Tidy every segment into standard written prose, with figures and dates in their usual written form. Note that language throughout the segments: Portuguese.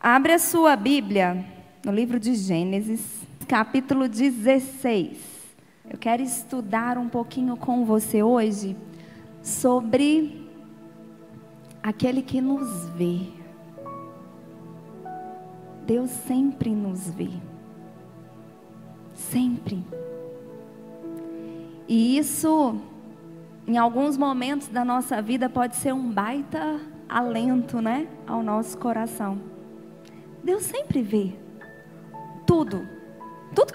Abre a sua Bíblia no livro de Gênesis, capítulo 16. Eu quero estudar um pouquinho com você hoje sobre aquele que nos vê. Deus sempre nos vê. Sempre. E isso, em alguns momentos da nossa vida, pode ser um baita alento, né? Ao nosso coração. Deus sempre vê tudo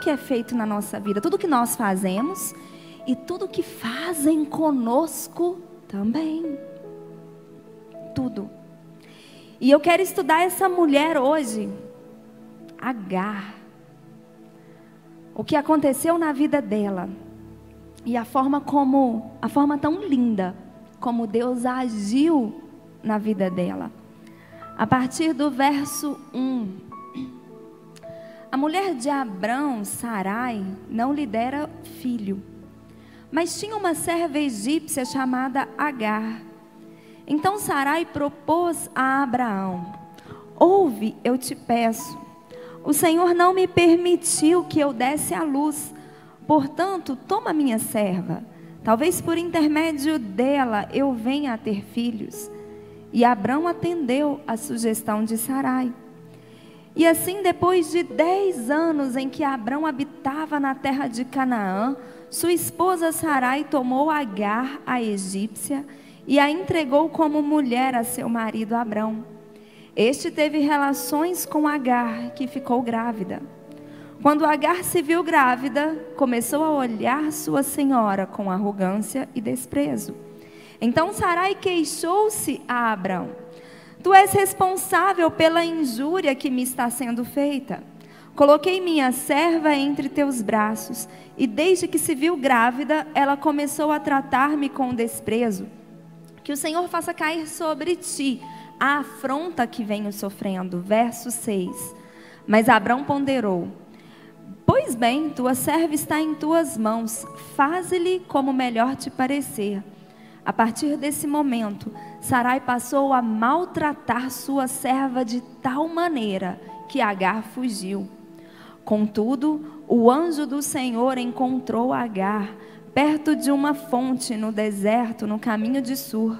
que é feito na nossa vida, tudo que nós fazemos e tudo que fazem conosco também. Tudo. E eu quero estudar essa mulher hoje, Agar. O que aconteceu na vida dela e a forma tão linda como Deus agiu na vida dela. A partir do verso 1. A mulher de Abrão, Sarai, não lhe dera filho, mas tinha uma serva egípcia chamada Agar. Então Sarai propôs a Abraão: ouve, eu te peço, o Senhor não me permitiu que eu desse à luz, portanto, toma minha serva, talvez por intermédio dela eu venha a ter filhos. E Abrão atendeu a sugestão de Sarai. E assim, depois de 10 anos em que Abrão habitava na terra de Canaã, sua esposa Sarai tomou Agar, a egípcia, e a entregou como mulher a seu marido Abrão. Este teve relações com Agar, que ficou grávida. Quando Agar se viu grávida, começou a olhar sua senhora com arrogância e desprezo. Então Sarai queixou-se a Abrão: tu és responsável pela injúria que me está sendo feita. Coloquei minha serva entre teus braços, e desde que se viu grávida, ela começou a tratar-me com desprezo. Que o Senhor faça cair sobre ti a afronta que venho sofrendo. Verso 6. Mas Abrão ponderou: pois bem, tua serva está em tuas mãos, faze-lhe como melhor te parecer. A partir desse momento, Sarai passou a maltratar sua serva de tal maneira que Agar fugiu. Contudo, o anjo do Senhor encontrou Agar perto de uma fonte no deserto, no caminho de Sur,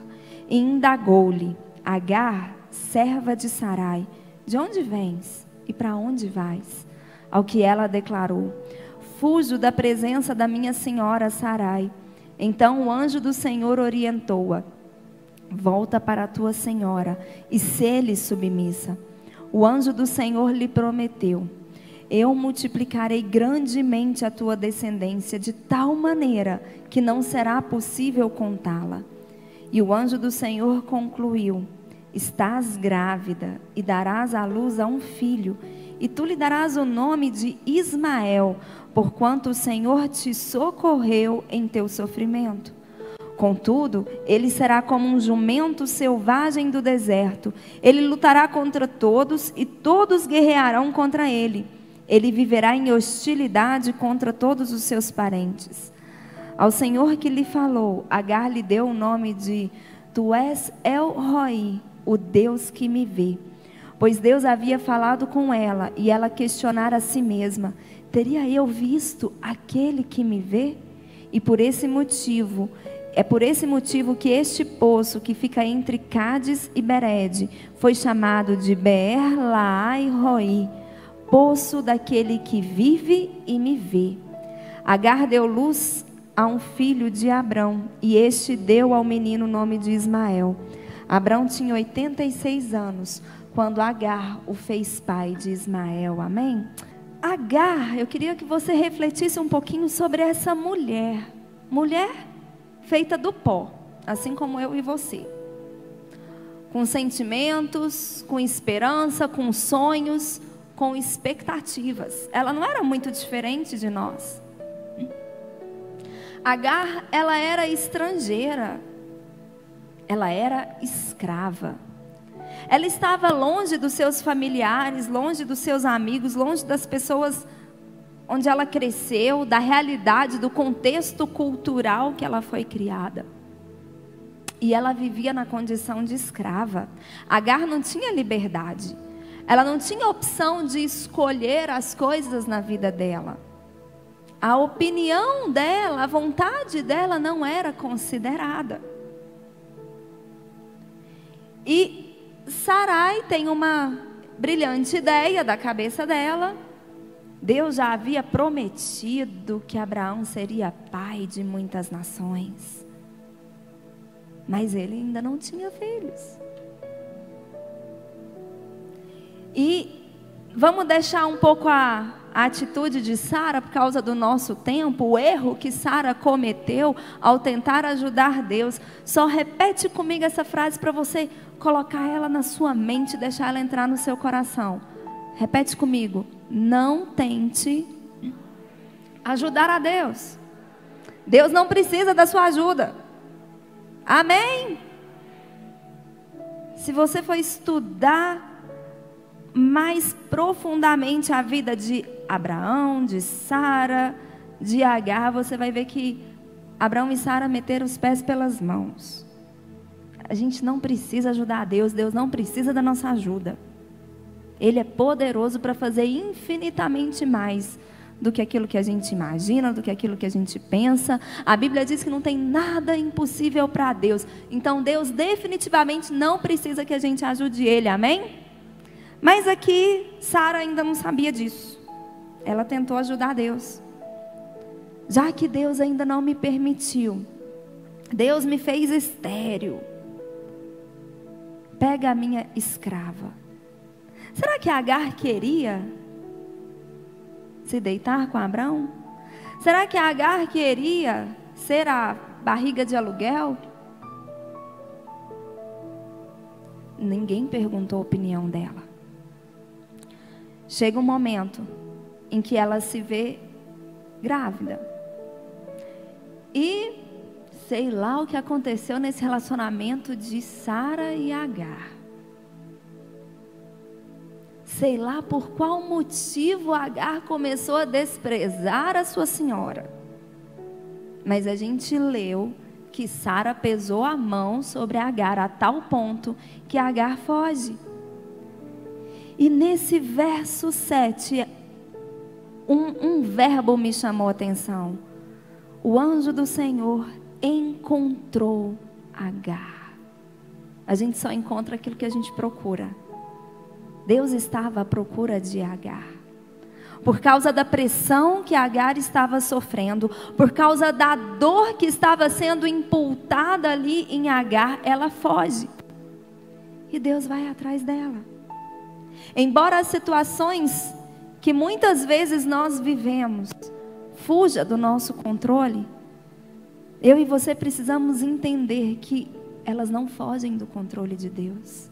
e indagou-lhe: Agar, serva de Sarai, de onde vens e para onde vais? Ao que ela declarou: fujo da presença da minha senhora Sarai. Então o anjo do Senhor orientou-a: volta para a tua senhora e sê-lhe submissa. O anjo do Senhor lhe prometeu: eu multiplicarei grandemente a tua descendência, de tal maneira que não será possível contá-la. E o anjo do Senhor concluiu: estás grávida e darás à luz a um filho, e tu lhe darás o nome de Ismael, porquanto o Senhor te socorreu em teu sofrimento. Contudo, ele será como um jumento selvagem do deserto. Ele lutará contra todos e todos guerrearão contra ele. Ele viverá em hostilidade contra todos os seus parentes. Ao Senhor que lhe falou, Agar lhe deu o nome de Tu és El-Roi, o Deus que me vê. Pois Deus havia falado com ela e ela questionara a si mesma: teria eu visto aquele que me vê? E por esse motivo que este poço que fica entre Cádiz e Bered foi chamado de Beer-Lahai-Roi, poço daquele que vive e me vê. Agar deu luz a um filho de Abrão, e este deu ao menino o nome de Ismael. Abrão tinha 86 anos quando Agar o fez pai de Ismael. Amém? Agar, eu queria que você refletisse um pouquinho sobre essa mulher. Mulher feita do pó, assim como eu e você. Com sentimentos, com esperança, com sonhos, com expectativas. Ela não era muito diferente de nós. Agar, ela era estrangeira. Ela era escrava. Ela estava longe dos seus familiares, longe dos seus amigos, longe das pessoas onde ela cresceu, da realidade, do contexto cultural que ela foi criada. E ela vivia na condição de escrava. Agar não tinha liberdade. Ela não tinha opção de escolher as coisas na vida dela. A opinião dela, a vontade dela não era considerada. E Sarai tem uma brilhante ideia da cabeça dela. Deus já havia prometido que Abraão seria pai de muitas nações. Mas ele ainda não tinha filhos. E vamos deixar um pouco a atitude de Sara por causa do nosso tempo, o erro que Sara cometeu ao tentar ajudar Deus. Só repete comigo essa frase para você colocar ela na sua mente, deixar ela entrar no seu coração. Repete comigo: não tente ajudar a Deus. Deus não precisa da sua ajuda. Amém? Se você for estudar mais profundamente a vida de Abraão, de Sara, de Agar, você vai ver que Abraão e Sara meteram os pés pelas mãos. A gente não precisa ajudar a Deus, Deus não precisa da nossa ajuda. Ele é poderoso para fazer infinitamente mais do que aquilo que a gente imagina, do que aquilo que a gente pensa. A Bíblia diz que não tem nada impossível para Deus. Então Deus definitivamente não precisa que a gente ajude Ele, amém? Mas aqui Sara ainda não sabia disso. Ela tentou ajudar Deus. Já que Deus ainda não me permitiu, Deus me fez estéril, pega a minha escrava. Será que Agar queria se deitar com Abraão? Será que Agar queria ser a barriga de aluguel? Ninguém perguntou a opinião dela. Chega um momento em que ela se vê grávida. E sei lá o que aconteceu nesse relacionamento de Sara e Agar. Sei lá por qual motivo Agar começou a desprezar a sua senhora. Mas a gente leu que Sara pesou a mão sobre Agar a tal ponto que Agar foge. E nesse verso 7, um verbo me chamou a atenção. O anjo do Senhor encontrou Agar. A gente só encontra aquilo que a gente procura. Deus estava à procura de Agar. Por causa da pressão que Agar estava sofrendo, por causa da dor que estava sendo imputada ali em Agar, ela foge. E Deus vai atrás dela. Embora as situações que muitas vezes nós vivemos fuja do nosso controle, eu e você precisamos entender que elas não fogem do controle de Deus.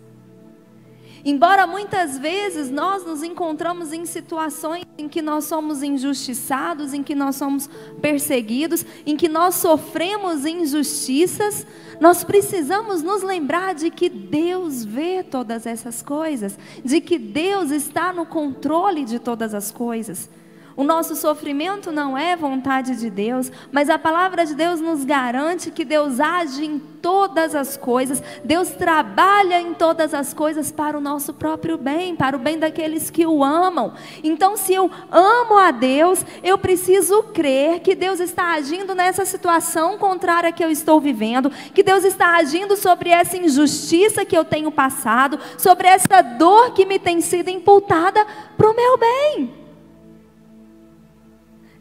Embora muitas vezes nós nos encontramos em situações em que nós somos injustiçados, em que nós somos perseguidos, em que nós sofremos injustiças, nós precisamos nos lembrar de que Deus vê todas essas coisas, de que Deus está no controle de todas as coisas. O nosso sofrimento não é vontade de Deus, mas a palavra de Deus nos garante que Deus age em todas as coisas, Deus trabalha em todas as coisas para o nosso próprio bem, para o bem daqueles que o amam. Então, se eu amo a Deus, eu preciso crer que Deus está agindo nessa situação contrária que eu estou vivendo, que Deus está agindo sobre essa injustiça que eu tenho passado, sobre essa dor que me tem sido imputada para o meu bem.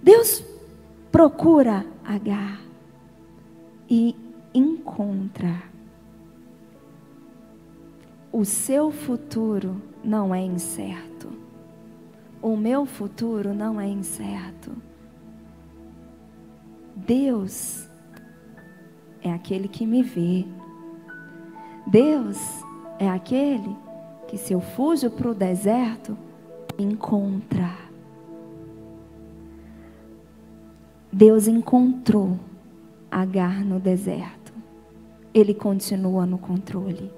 Deus procura Agar e encontra. O seu futuro não é incerto. O meu futuro não é incerto. Deus é aquele que me vê. Deus é aquele que, se eu fujo para o deserto, me encontra. Deus encontrou Agar no deserto. Ele continua no controle.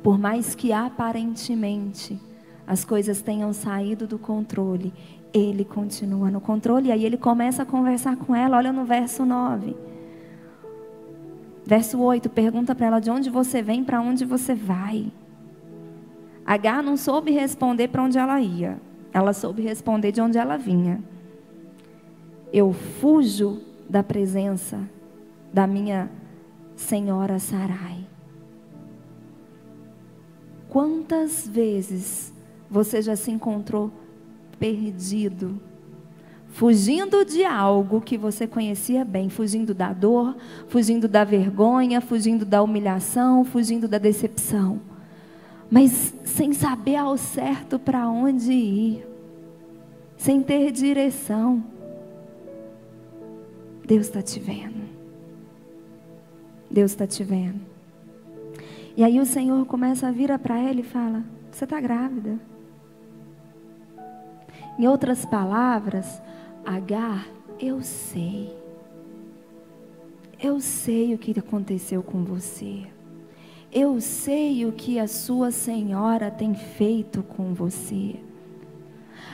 Por mais que aparentemente as coisas tenham saído do controle, Ele continua no controle. E aí ele começa a conversar com ela. Olha no verso 9. Verso 8, pergunta para ela: de onde você vem, para onde você vai? Agar não soube responder para onde ela ia. Ela soube responder de onde ela vinha. Eu fujo da presença da minha senhora Sarai. Quantas vezes você já se encontrou perdido, fugindo de algo que você conhecia bem, fugindo da dor, fugindo da vergonha, fugindo da humilhação, fugindo da decepção, mas sem saber ao certo para onde ir, sem ter direção. Deus está te vendo. Deus está te vendo. E aí o Senhor começa a virar para ela e fala: você está grávida. Em outras palavras, Agar, eu sei o que aconteceu com você. Eu sei o que a sua senhora tem feito com você.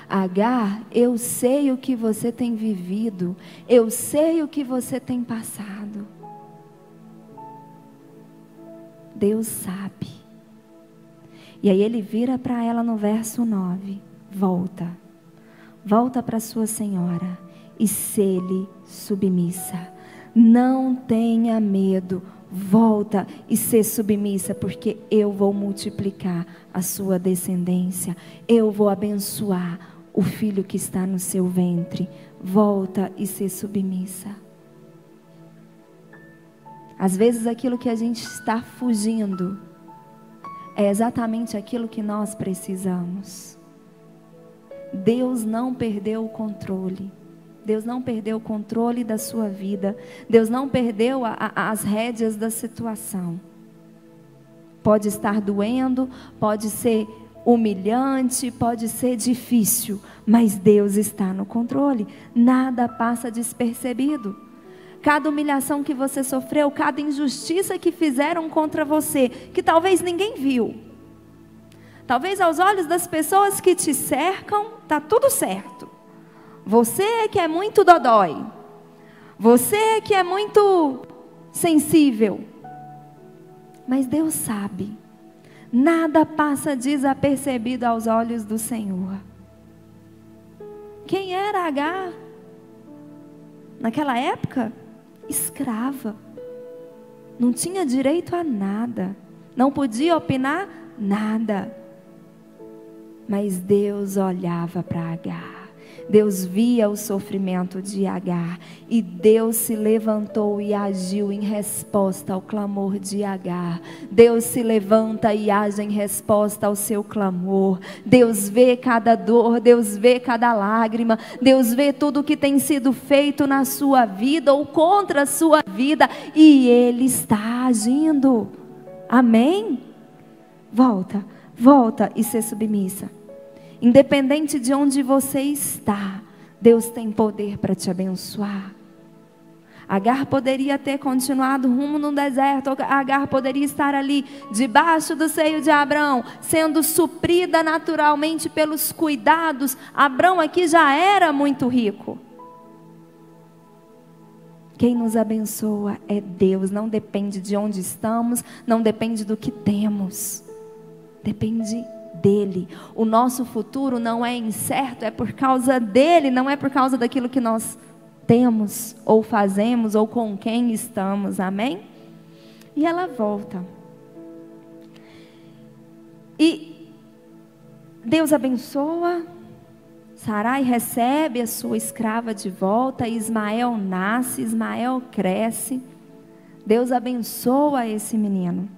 Agar, eu sei o que você tem vivido. Eu sei o que você tem passado. Deus sabe. E aí ele vira para ela no verso 9. Volta para sua senhora e sê-lhe submissa. Não tenha medo. Volta e sê submissa, porque eu vou multiplicar a sua descendência. Eu vou abençoar o filho que está no seu ventre. Volta e sê submissa. Às vezes aquilo que a gente está fugindo é exatamente aquilo que nós precisamos. Deus não perdeu o controle. Deus não perdeu o controle da sua vida. Deus não perdeu as rédeas da situação. Pode estar doendo, pode ser humilhante, pode ser difícil, mas Deus está no controle. Nada passa despercebido. Cada humilhação que você sofreu, cada injustiça que fizeram contra você, que talvez ninguém viu. Talvez aos olhos das pessoas que te cercam, está tudo certo. Você é que é muito dodói. Você é que é muito sensível. Mas Deus sabe. Nada passa desapercebido aos olhos do Senhor. Quem era Agar? Naquela época, escrava. Não tinha direito a nada. Não podia opinar nada. Mas Deus olhava para Agar. Deus via o sofrimento de Agar. E Deus se levantou e agiu em resposta ao clamor de Agar. Deus se levanta e age em resposta ao seu clamor. Deus vê cada dor, Deus vê cada lágrima. Deus vê tudo que tem sido feito na sua vida ou contra a sua vida. E Ele está agindo. Amém? Volta e ser submissa. Independente de onde você está, Deus tem poder para te abençoar. Agar poderia ter continuado rumo no deserto. Agar poderia estar ali, debaixo do seio de Abrão, sendo suprida naturalmente pelos cuidados. Abrão aqui já era muito rico. Quem nos abençoa é Deus. Não depende de onde estamos, não depende do que temos. Depende dele. O nosso futuro não é incerto, é por causa dele, não é por causa daquilo que nós temos, ou fazemos, ou com quem estamos, amém? E ela volta. E Deus abençoa, Sarai recebe a sua escrava de volta, Ismael nasce, Ismael cresce, Deus abençoa esse menino.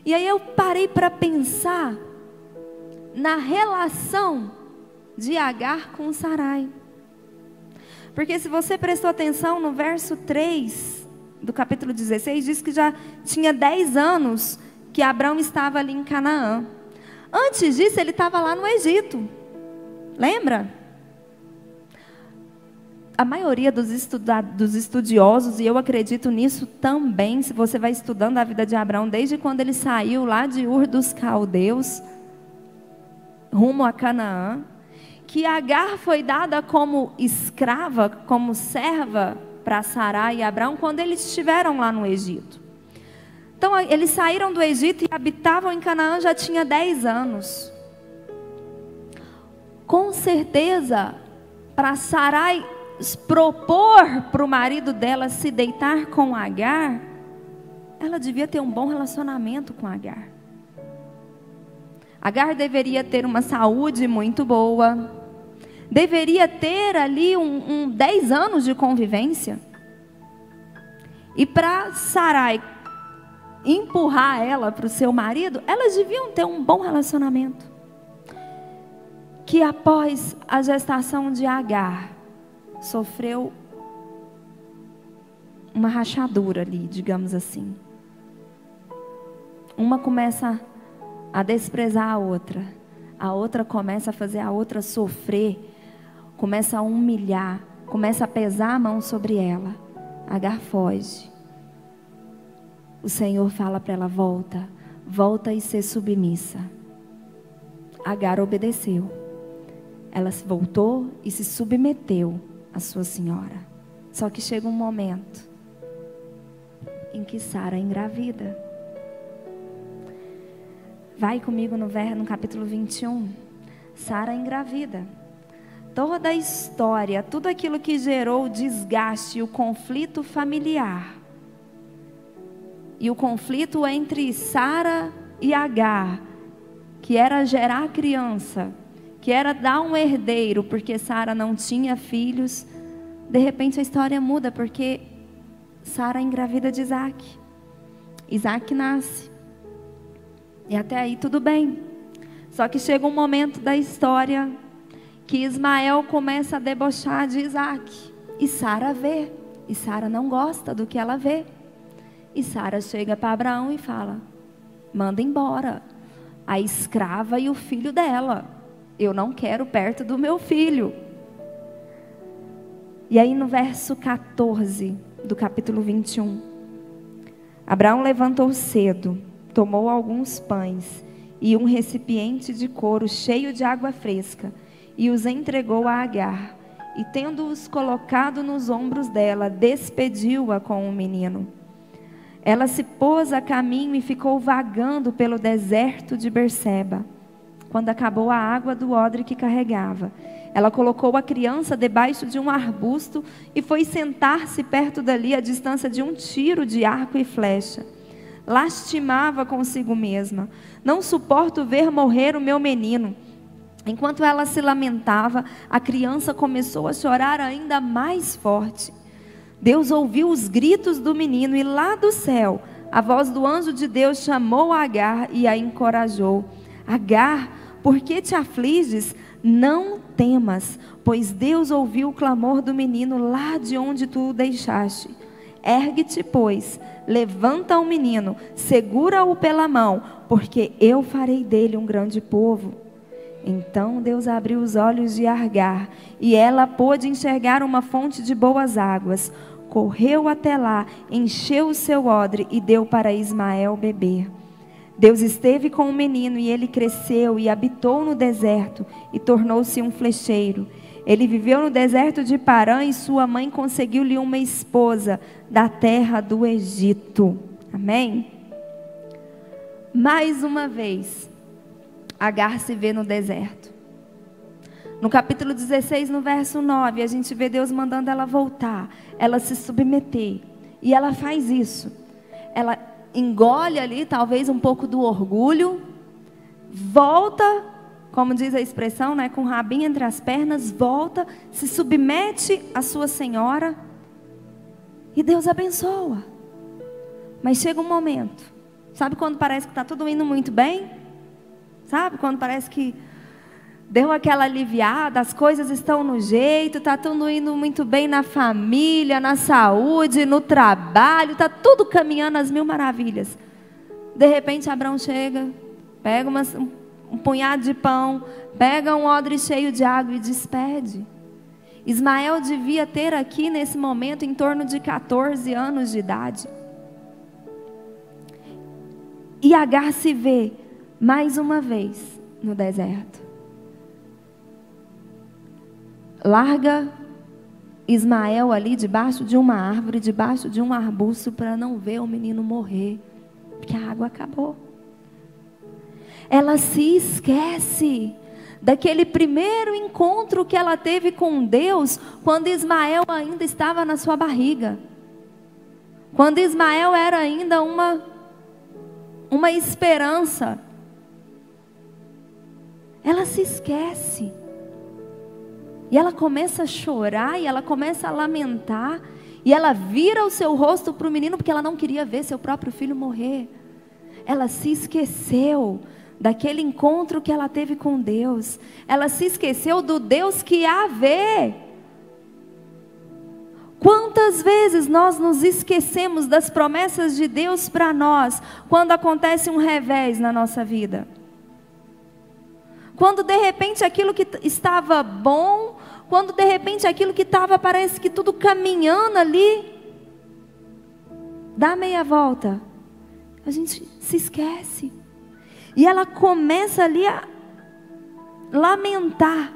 E aí eu parei para pensar na relação de Agar com Sarai. Porque se você prestou atenção no verso 3 do capítulo 16, diz que já tinha 10 anos que Abrão estava ali em Canaã. Antes disso ele estava lá no Egito. Lembra? A maioria dos estudiosos, e eu acredito nisso também, se você vai estudando a vida de Abrão, desde quando ele saiu lá de Ur dos Caldeus, rumo a Canaã, que Agar foi dada como escrava, como serva para Sarai e Abrão, quando eles estiveram lá no Egito. Então eles saíram do Egito e habitavam em Canaã já tinha 10 anos. Com certeza, para Sarai propor para o marido dela se deitar com Agar, ela devia ter um bom relacionamento com Agar. Agar deveria ter uma saúde muito boa, deveria ter ali 10 anos de convivência. E para Sarai empurrar ela para o seu marido, elas deviam ter um bom relacionamento. Que após a gestação de Agar, sofreu uma rachadura ali, digamos assim. Uma começa a desprezar a outra começa a fazer a outra sofrer, começa a humilhar, começa a pesar a mão sobre ela. Agar foge. O Senhor fala para ela: volta e ser submissa. Agar obedeceu. Ela voltou e se submeteu à sua senhora. Só que chega um momento em que Sara engravida. Vai comigo no capítulo 21. Sara engravida. Toda a história, tudo aquilo que gerou o desgaste e o conflito familiar. E o conflito entre Sara e Agar, que era gerar criança, que era dar um herdeiro, porque Sara não tinha filhos. De repente a história muda, porque Sara engravida de Isaac. Isaac nasce. E até aí tudo bem. Só que chega um momento da história que Ismael começa a debochar de Isaac. E Sara vê. E Sara não gosta do que ela vê. E Sara chega para Abraão e fala: manda embora a escrava e o filho dela. Eu não quero perto do meu filho. E aí no verso 14 do capítulo 21. Abraão levantou cedo, tomou alguns pães e um recipiente de couro cheio de água fresca e os entregou a Agar. E tendo-os colocado nos ombros dela, despediu-a com o menino. Ela se pôs a caminho e ficou vagando pelo deserto de Berseba. Quando acabou a água do odre que carregava, ela colocou a criança debaixo de um arbusto e foi sentar-se perto dali, a distância de um tiro de arco e flecha. Lastimava consigo mesma: não suporto ver morrer o meu menino. Enquanto ela se lamentava, a criança começou a chorar ainda mais forte. Deus ouviu os gritos do menino e lá do céu, a voz do anjo de Deus chamou a Agar e a encorajou. Agar, por que te afliges? Não temas, pois Deus ouviu o clamor do menino lá de onde tu o deixaste. Ergue-te, pois, levanta o menino, segura-o pela mão, porque eu farei dele um grande povo. Então Deus abriu os olhos de Agar, e ela pôde enxergar uma fonte de boas águas. Correu até lá, encheu o seu odre e deu para Ismael beber. Deus esteve com o menino e ele cresceu e habitou no deserto e tornou-se um flecheiro. Ele viveu no deserto de Parã e sua mãe conseguiu-lhe uma esposa da terra do Egito. Amém? Mais uma vez, Agar se vê no deserto. No capítulo 16, no verso 9, a gente vê Deus mandando ela voltar, ela se submeter. E ela faz isso. Ela engole ali talvez um pouco do orgulho, volta, como diz a expressão, né, com o rabinho entre as pernas, volta, se submete à sua senhora e Deus abençoa. Mas chega um momento, sabe quando parece que está tudo indo muito bem? Sabe quando parece que deu aquela aliviada, as coisas estão no jeito, está tudo indo muito bem na família, na saúde, no trabalho, está tudo caminhando às mil maravilhas. De repente Abraão chega, pega um punhado de pão, pega um odre cheio de água e despede. Ismael devia ter aqui nesse momento em torno de 14 anos de idade. E Agar se vê mais uma vez no deserto. Larga Ismael ali debaixo de uma árvore, debaixo de um arbusto, para não ver o menino morrer. Porque a água acabou. Ela se esquece daquele primeiro encontro que ela teve com Deus, quando Ismael ainda estava na sua barriga. Quando Ismael era ainda uma esperança. Ela se esquece. E ela começa a chorar, e ela começa a lamentar, e ela vira o seu rosto para o menino, porque ela não queria ver seu próprio filho morrer. Ela se esqueceu daquele encontro que ela teve com Deus. Ela se esqueceu do Deus que a vê. Quantas vezes nós nos esquecemos das promessas de Deus para nós, quando acontece um revés na nossa vida? Quando de repente aquilo que estava bom, quando de repente aquilo que estava, parece que tudo caminhando ali, dá meia volta, a gente se esquece. E ela começa ali a lamentar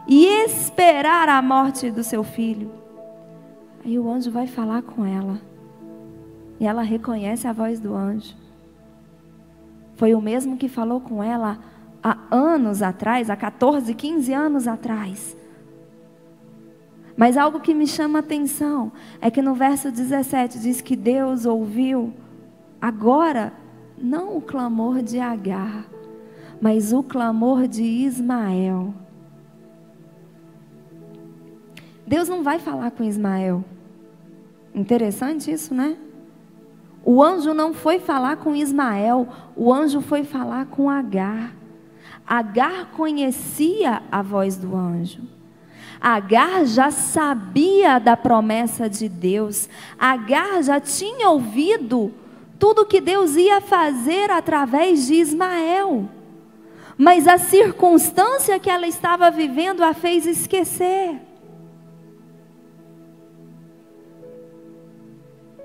e esperar a morte do seu filho. Aí o anjo vai falar com ela, e ela reconhece a voz do anjo. Foi o mesmo que falou com ela há anos atrás, há 14, 15 anos atrás. Mas algo que me chama a atenção é que no verso 17 diz que Deus ouviu agora não o clamor de Agar, mas o clamor de Ismael. Deus não vai falar com Ismael. Interessante isso, né? O anjo não foi falar com Ismael, o anjo foi falar com Agar. Agar conhecia a voz do anjo. Agar já sabia da promessa de Deus. Agar já tinha ouvido tudo que Deus ia fazer através de Ismael. Mas a circunstância que ela estava vivendo a fez esquecer.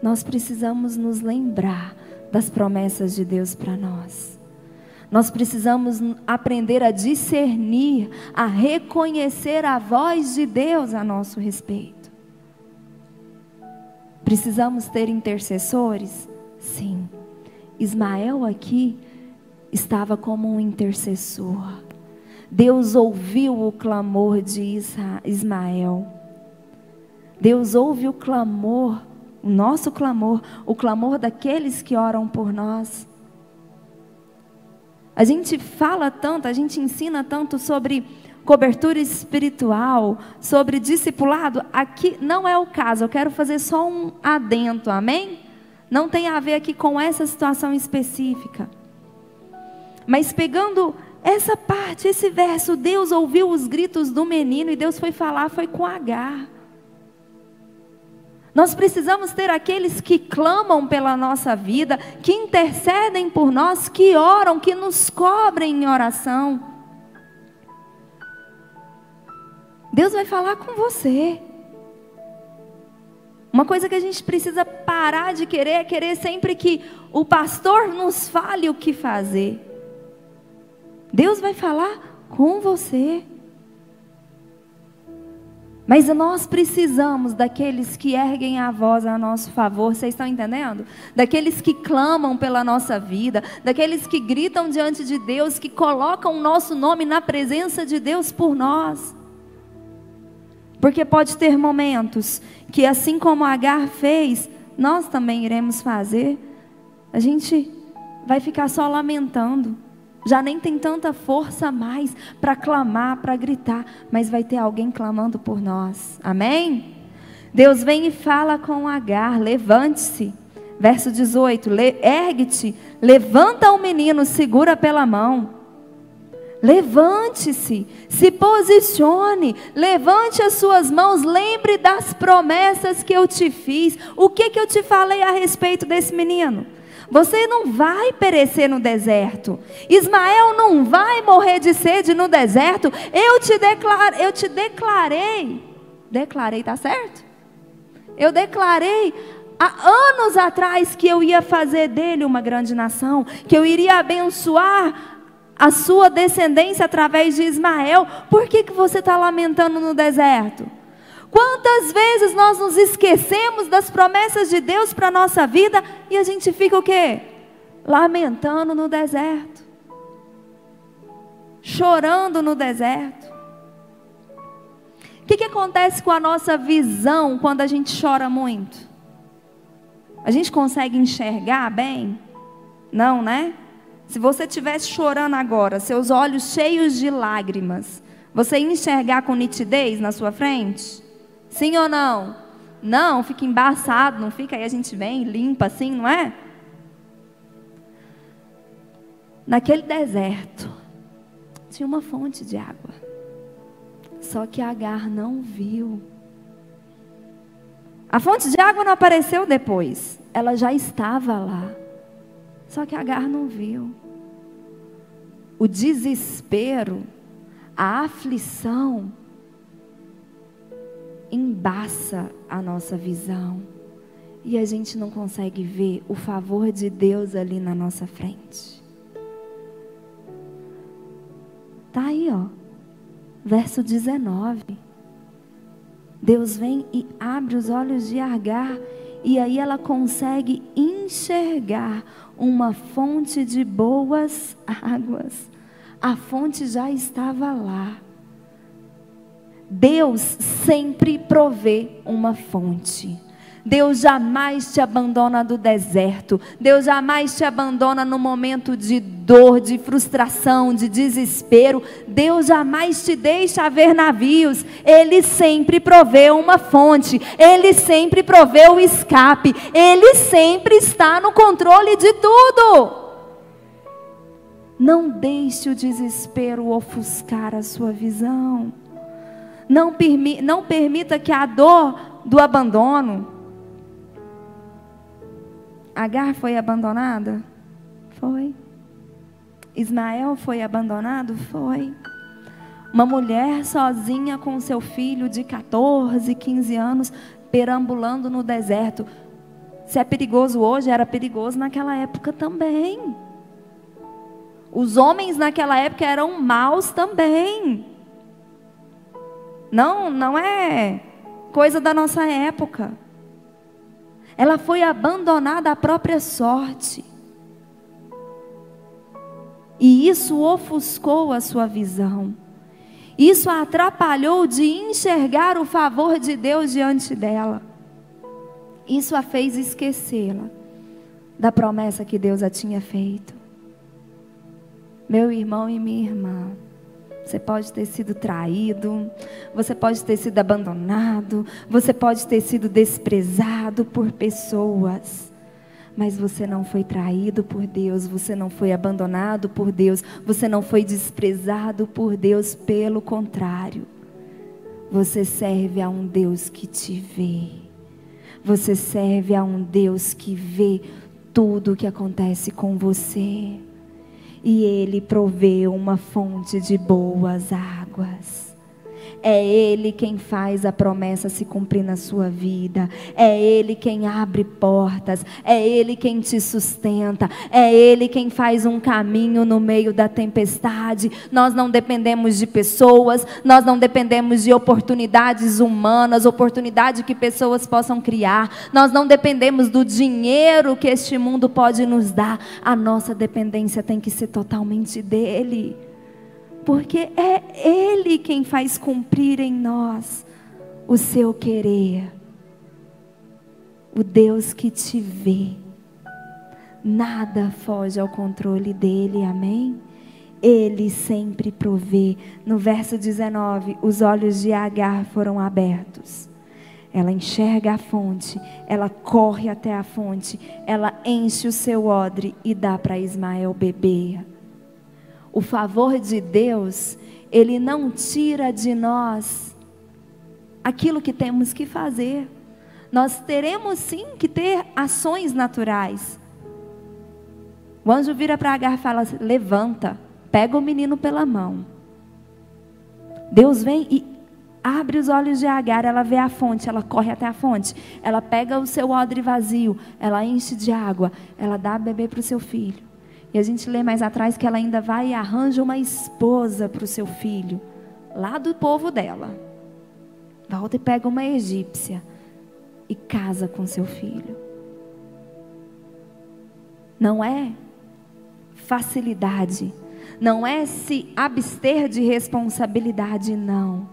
Nós precisamos nos lembrar das promessas de Deus para nós. Nós precisamos aprender a discernir, a reconhecer a voz de Deus a nosso respeito. Precisamos ter intercessores? Sim. Ismael aqui estava como um intercessor. Deus ouviu o clamor de Ismael. Deus ouve o clamor, o nosso clamor, o clamor daqueles que oram por nós. A gente fala tanto, a gente ensina tanto sobre cobertura espiritual, sobre discipulado. Aqui não é o caso, eu quero fazer só um adendo, amém? Não tem a ver aqui com essa situação específica. Mas pegando essa parte, esse verso, Deus ouviu os gritos do menino e Deus foi falar, foi com Agar. Nós precisamos ter aqueles que clamam pela nossa vida, que intercedem por nós, que oram, que nos cobrem em oração. Deus vai falar com você. Uma coisa que a gente precisa parar de querer é querer sempre que o pastor nos fale o que fazer. Deus vai falar com você. Mas nós precisamos daqueles que erguem a voz a nosso favor, vocês estão entendendo? Daqueles que clamam pela nossa vida, daqueles que gritam diante de Deus, que colocam o nosso nome na presença de Deus por nós. Porque pode ter momentos que, assim como Agar fez, nós também iremos fazer. A gente vai ficar só lamentando. Já nem tem tanta força mais para clamar, para gritar, mas vai ter alguém clamando por nós. Amém? Deus vem e fala com Agar, levante-se. Verso 18, ergue-te, levanta o menino, segura pela mão. Levante-se, se posicione, levante as suas mãos, lembre das promessas que eu te fiz. O que eu te falei a respeito desse menino? Você não vai perecer no deserto. Ismael não vai morrer de sede no deserto. Eu te declarei, tá certo? Eu declarei há anos atrás que eu ia fazer dele uma grande nação, que eu iria abençoar a sua descendência através de Ismael. Por que você está lamentando no deserto? Quantas vezes nós nos esquecemos das promessas de Deus para a nossa vida e a gente fica o quê? lamentando no deserto, chorando no deserto. O que acontece com a nossa visão quando a gente chora muito? A gente consegue enxergar bem? Não, né? Se você estivesse chorando agora, seus olhos cheios de lágrimas, você ia enxergar com nitidez na sua frente? Sim ou não? Não, fica embaçado, não fica, aí a gente vem e limpa assim, não é? Naquele deserto, tinha uma fonte de água. Só que Agar não viu. A fonte de água não apareceu depois. Ela já estava lá. Só que Agar não viu. O desespero, a aflição, embaça a nossa visão. E a gente não consegue ver o favor de Deus ali na nossa frente. Tá aí, ó. Verso 19. Deus vem e abre os olhos de Agar. E aí ela consegue enxergar uma fonte de boas águas. A fonte já estava lá. Deus sempre provê uma fonte. Deus jamais te abandona do deserto. Deus jamais te abandona no momento de dor, de frustração, de desespero. Deus jamais te deixa ver navios. Ele sempre provê uma fonte. Ele sempre provê o escape. Ele sempre está no controle de tudo. Não deixe o desespero ofuscar a sua visão. Não permita que a dor do abandono. Agar foi abandonada? Foi. Ismael foi abandonado? Foi. Uma mulher sozinha com seu filho de 14, 15 anos, perambulando no deserto. Se é perigoso hoje, era perigoso naquela época também. Os homens naquela época eram maus também. Não é coisa da nossa época. Ela foi abandonada à própria sorte. E isso ofuscou a sua visão. Isso a atrapalhou de enxergar o favor de Deus diante dela. Isso a fez esquecê-la da promessa que Deus a tinha feito. Meu irmão e minha irmã, você pode ter sido traído, você pode ter sido abandonado, você pode ter sido desprezado por pessoas, mas você não foi traído por Deus, você não foi abandonado por Deus, você não foi desprezado por Deus, pelo contrário, você serve a um Deus que te vê, você serve a um Deus que vê tudo o que acontece com você. E Ele provê uma fonte de boas águas. É Ele quem faz a promessa se cumprir na sua vida. É Ele quem abre portas. É Ele quem te sustenta. É Ele quem faz um caminho no meio da tempestade. Nós não dependemos de pessoas. Nós não dependemos de oportunidades humanas, oportunidade que pessoas possam criar. Nós não dependemos do dinheiro que este mundo pode nos dar. A nossa dependência tem que ser totalmente dEle. Porque é Ele quem faz cumprir em nós o seu querer. O Deus que te vê. Nada foge ao controle dEle, amém? Ele sempre provê. No verso 19, os olhos de Agar foram abertos. Ela enxerga a fonte, ela corre até a fonte, ela enche o seu odre e dá para Ismael beber. O favor de Deus, Ele não tira de nós aquilo que temos que fazer. Nós teremos sim que ter ações naturais. O anjo vira para Agar e fala: levanta, pega o menino pela mão. Deus vem e abre os olhos de Agar, ela vê a fonte, ela corre até a fonte. Ela pega o seu odre vazio, ela enche de água, ela dá a beber para o seu filho. E a gente lê mais atrás que ela ainda vai e arranja uma esposa para o seu filho, lá do povo dela. Volta e pega uma egípcia e casa com seu filho. Não é facilidade, não é se abster de responsabilidade, não,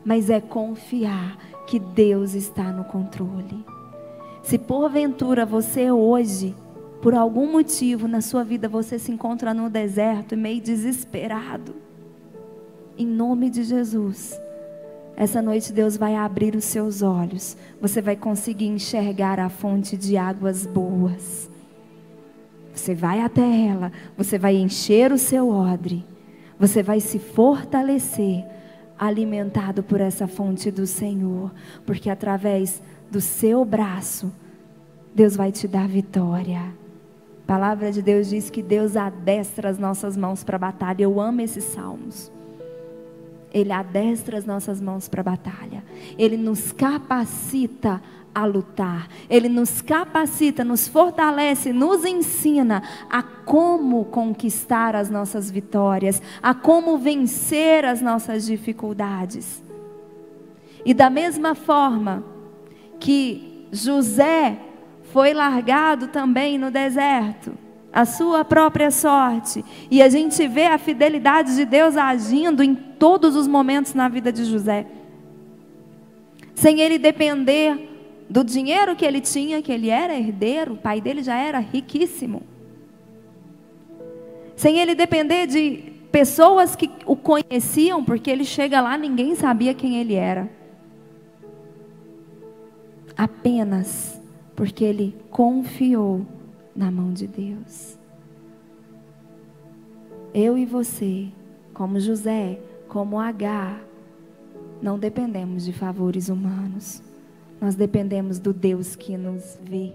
mas é confiar que Deus está no controle. Se porventura você hoje, por algum motivo na sua vida, você se encontra no deserto e meio desesperado, em nome de Jesus, essa noite Deus vai abrir os seus olhos, você vai conseguir enxergar a fonte de águas boas. Você vai até ela, você vai encher o seu odre, você vai se fortalecer, alimentado por essa fonte do Senhor, porque através do seu braço, Deus vai te dar vitória. A palavra de Deus diz que Deus adestra as nossas mãos para a batalha. Eu amo esses salmos. Ele adestra as nossas mãos para a batalha. Ele nos capacita a lutar. Ele nos capacita, nos fortalece, nos ensina a como conquistar as nossas vitórias, a como vencer as nossas dificuldades. E da mesma forma que José foi largado também no deserto, a sua própria sorte, e a gente vê a fidelidade de Deus agindo em todos os momentos na vida de José, sem ele depender do dinheiro que ele tinha, que ele era herdeiro, o pai dele já era riquíssimo, sem ele depender de pessoas que o conheciam, porque ele chega lá, ninguém sabia quem ele era, apenas porque ele confiou na mão de Deus. Eu e você, como José, como Agar, não dependemos de favores humanos. Nós dependemos do Deus que nos vê.